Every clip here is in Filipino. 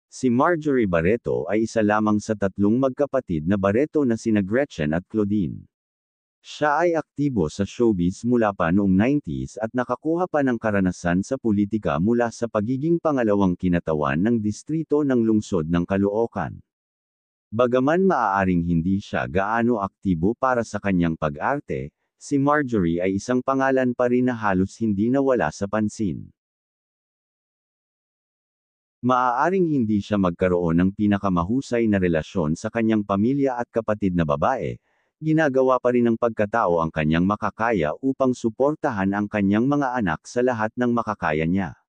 Si Marjorie Barreto ay isa lamang sa tatlong magkapatid na Barreto na sina Gretchen at Claudine. Siya ay aktibo sa showbiz mula pa noong 90s at nakakuha pa ng karanasan sa politika mula sa pagiging pangalawang kinatawan ng distrito ng lungsod ng Caloocan. Bagaman maaaring hindi siya gaano aktibo para sa kanyang pag-arte, si Marjorie ay isang pangalan pa rin na halos hindi nawala sa pansin. Maaaring hindi siya magkaroon ng pinakamahusay na relasyon sa kanyang pamilya at kapatid na babae, ginagawa pa rin ng pagkatao ang kanyang makakaya upang suportahan ang kanyang mga anak sa lahat ng makakaya niya.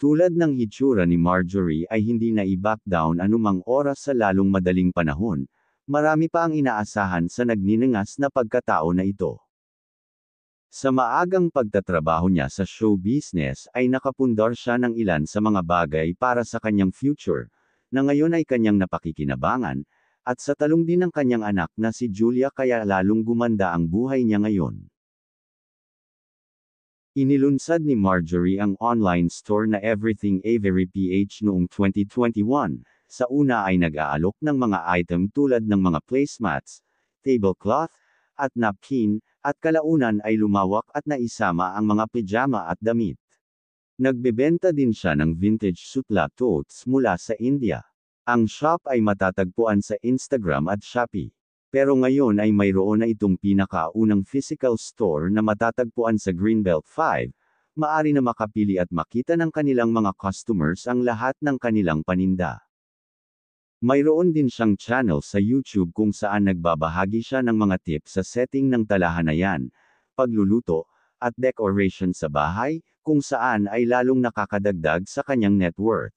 Tulad ng hitsura ni Marjorie ay hindi na i-back down anumang oras sa lalong madaling panahon, marami pa ang inaasahan sa nagninangas na pagkatao na ito. Sa maagang pagtatrabaho niya sa show business ay nakapundar siya ng ilan sa mga bagay para sa kanyang future, na ngayon ay kanyang napakikinabangan, at sa talong din ng kanyang anak na si Julia kaya lalong gumanda ang buhay niya ngayon. Inilunsad ni Marjorie ang online store na Everything Avery PH noong 2021, sa una ay nag-aalok ng mga item tulad ng mga placemats, tablecloth, at napkin, at kalaunan ay lumawak at naisama ang mga pijama at damit. Nagbebenta din siya ng vintage sutla totes mula sa India. Ang shop ay matatagpuan sa Instagram at Shopee. Pero ngayon ay mayroon na itong pinakaunang physical store na matatagpuan sa Greenbelt 5, maari na makapili at makita ng kanilang mga customers ang lahat ng kanilang paninda. Mayroon din siyang channel sa YouTube kung saan nagbabahagi siya ng mga tips sa setting ng talahanayan, pagluluto, at decoration sa bahay, kung saan ay lalong nakakadagdag sa kanyang net worth.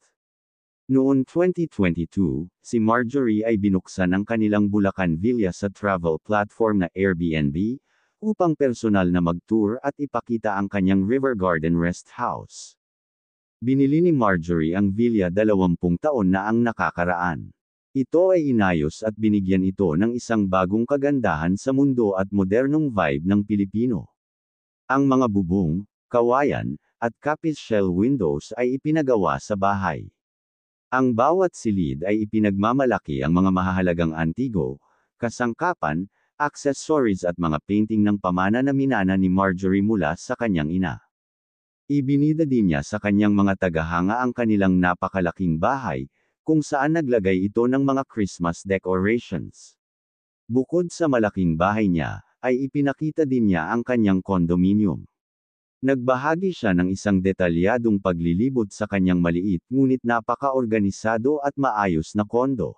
Noong 2022, si Marjorie ay binuksan ang kanilang Bulacan Villa sa travel platform na Airbnb, upang personal na mag-tour at ipakita ang kanyang River Garden Rest House. Binili ni Marjorie ang villa 20 taon na ang nakakaraan. Ito ay inayos at binigyan ito ng isang bagong kagandahan sa mundo at modernong vibe ng Pilipino. Ang mga bubong, kawayan, at kapit shell windows ay ipinagawa sa bahay. Ang bawat silid ay ipinagmamalaki ang mga mahahalagang antigo, kasangkapan, accessories at mga painting ng pamana na minana ni Marjorie mula sa kanyang ina. Ibinida din niya sa kanyang mga tagahanga ang kanilang napakalaking bahay, kung saan naglagay ito ng mga Christmas decorations. Bukod sa malaking bahay niya, ay ipinakita din niya ang kanyang condominium. Nagbahagi siya ng isang detalyadong paglilibot sa kanyang maliit ngunit napaka-organisado at maayos na kondo.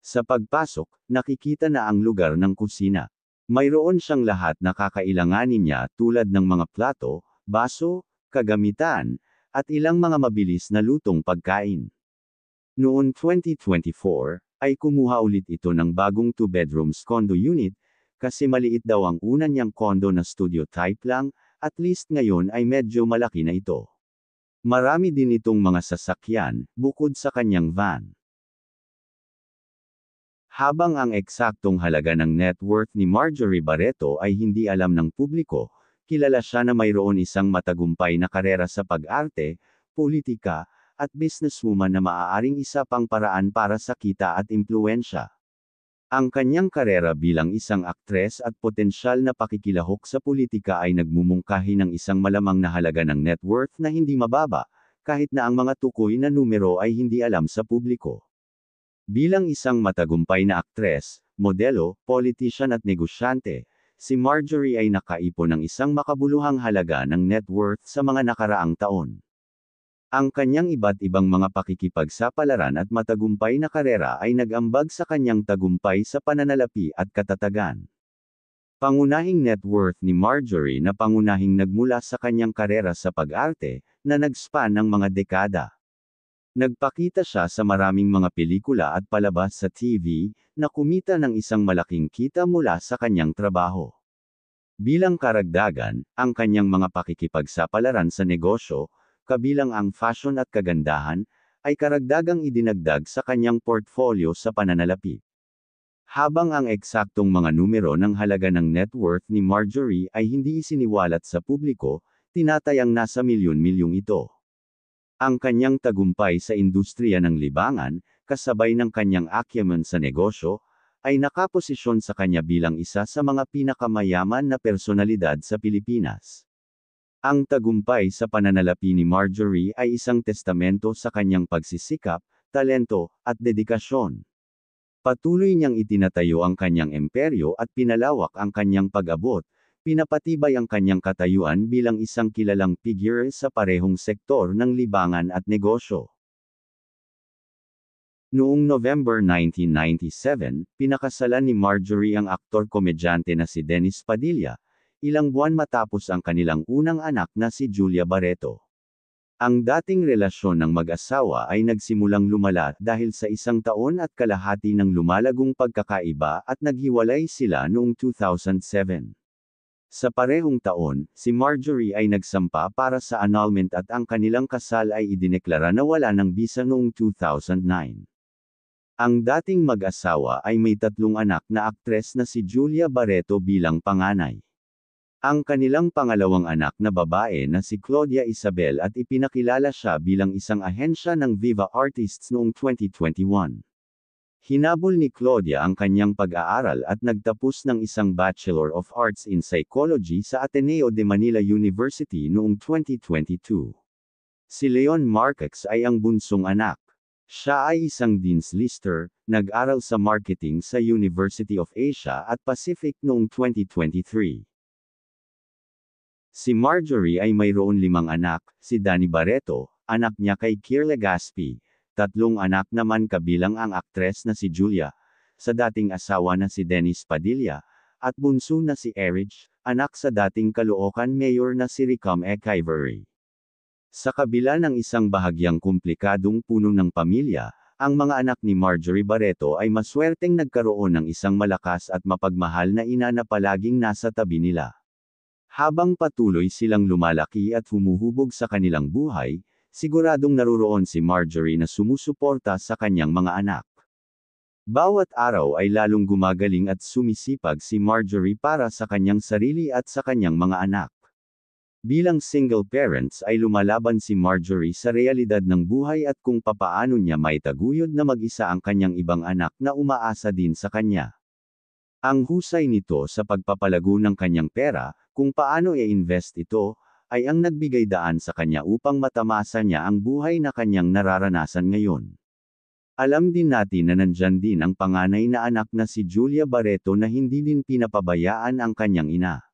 Sa pagpasok, nakikita na ang lugar ng kusina. Mayroon siyang lahat na kakailanganin niya tulad ng mga plato, baso, kagamitan, at ilang mga mabilis na lutong pagkain. Noong 2024, ay kumuha ulit ito ng bagong 2 bedrooms condo unit, kasi maliit daw ang una niyang condo na studio type lang, at least ngayon ay medyo malaki na ito. Marami din itong mga sasakyan, bukod sa kanyang van. Habang ang eksaktong halaga ng net worth ni Marjorie Barreto ay hindi alam ng publiko, kilala siya na mayroon isang matagumpay na karera sa pag-arte, politika, at businesswoman na maaaring isa pang paraan para sa kita at impluwensya. Ang kanyang karera bilang isang aktres at potensyal na pakikilahok sa politika ay nagmumungkahi ng isang malamang na halaga ng net worth na hindi mababa, kahit na ang mga tukoy na numero ay hindi alam sa publiko. Bilang isang matagumpay na aktres, modelo, politician at negosyante, si Marjorie ay nakaipon ng isang makabuluhang halaga ng net worth sa mga nakaraang taon. Ang kanyang iba't ibang mga pakikipagsapalaran at matagumpay na karera ay nag-ambag sa kanyang tagumpay sa pananalapi at katatagan. Pangunahing net worth ni Marjorie na pangunahing nagmula sa kanyang karera sa pag-arte, na nag-span ng mga dekada. Nagpakita siya sa maraming mga pelikula at palabas sa TV, na kumita ng isang malaking kita mula sa kanyang trabaho. Bilang karagdagan, ang kanyang mga pakikipagsapalaran sa negosyo, kabilang ang fashion at kagandahan, ay karagdagang idinagdag sa kanyang portfolio sa pananalapi. Habang ang eksaktong mga numero ng halaga ng net worth ni Marjorie ay hindi isiniwalat sa publiko, tinatayang nasa milyon-milyong ito. Ang kanyang tagumpay sa industriya ng libangan, kasabay ng kanyang acumen sa negosyo, ay nakaposisyon sa kanya bilang isa sa mga pinakamayaman na personalidad sa Pilipinas. Ang tagumpay sa pananalapi ni Marjorie ay isang testamento sa kanyang pagsisikap, talento, at dedikasyon. Patuloy niyang itinatayo ang kanyang imperyo at pinalawak ang kanyang pag-abot, pinapatibay ang kanyang katayuan bilang isang kilalang figure sa parehong sektor ng libangan at negosyo. Noong November 1997, pinakasalan ni Marjorie ang aktor-komedyante na si Dennis Padilla, ilang buwan matapos ang kanilang unang anak na si Julia Barreto. Ang dating relasyon ng mag-asawa ay nagsimulang lumala dahil sa 1 taon at kalahati ng lumalagong pagkakaiba at naghiwalay sila noong 2007. Sa parehong taon, si Marjorie ay nagsampa para sa annulment at ang kanilang kasal ay idineklara na wala ng bisa noong 2009. Ang dating mag-asawa ay may 3 anak na aktres na si Julia Barreto bilang panganay. Ang kanilang pangalawang anak na babae na si Claudia Isabel at ipinakilala siya bilang isang ahensya ng Viva Artists noong 2021. Hinabol ni Claudia ang kanyang pag-aaral at nagtapos ng isang Bachelor of Arts in Psychology sa Ateneo de Manila University noong 2022. Si Leon Marquez ay ang bunsong anak. Siya ay isang Dean's Lister, nag-aral sa marketing sa University of Asia at Pacific noong 2023. Si Marjorie ay mayroon 5 anak, si Danny Barreto, anak niya kay Kier Legaspi, 3 anak naman kabilang ang aktres na si Julia, sa dating asawa na si Dennis Padilla, at bunso na si Erich, anak sa dating Caloocan Mayor na si Ricam Echeverry. Sa kabila ng isang bahagyang komplikadong puno ng pamilya, ang mga anak ni Marjorie Barreto ay maswerteng nagkaroon ng isang malakas at mapagmahal na ina na palaging nasa tabi nila. Habang patuloy silang lumalaki at humuhubog sa kanilang buhay, siguradong naruroon si Marjorie na sumusuporta sa kanyang mga anak. Bawat araw ay lalong gumagaling at sumisipag si Marjorie para sa kanyang sarili at sa kanyang mga anak. Bilang single parents ay lumalaban si Marjorie sa realidad ng buhay at kung papaano niya maitaguyod na mag-isa ang kanyang ibang anak na umaasa din sa kanya. Ang husay nito sa pagpapalago ng kanyang pera, kung paano i-invest ito, ay ang nagbigay daan sa kanya upang matamasa niya ang buhay na kanyang nararanasan ngayon. Alam din natin na nandyan din ang panganay na anak na si Julia Barreto na hindi din pinapabayaan ang kanyang ina.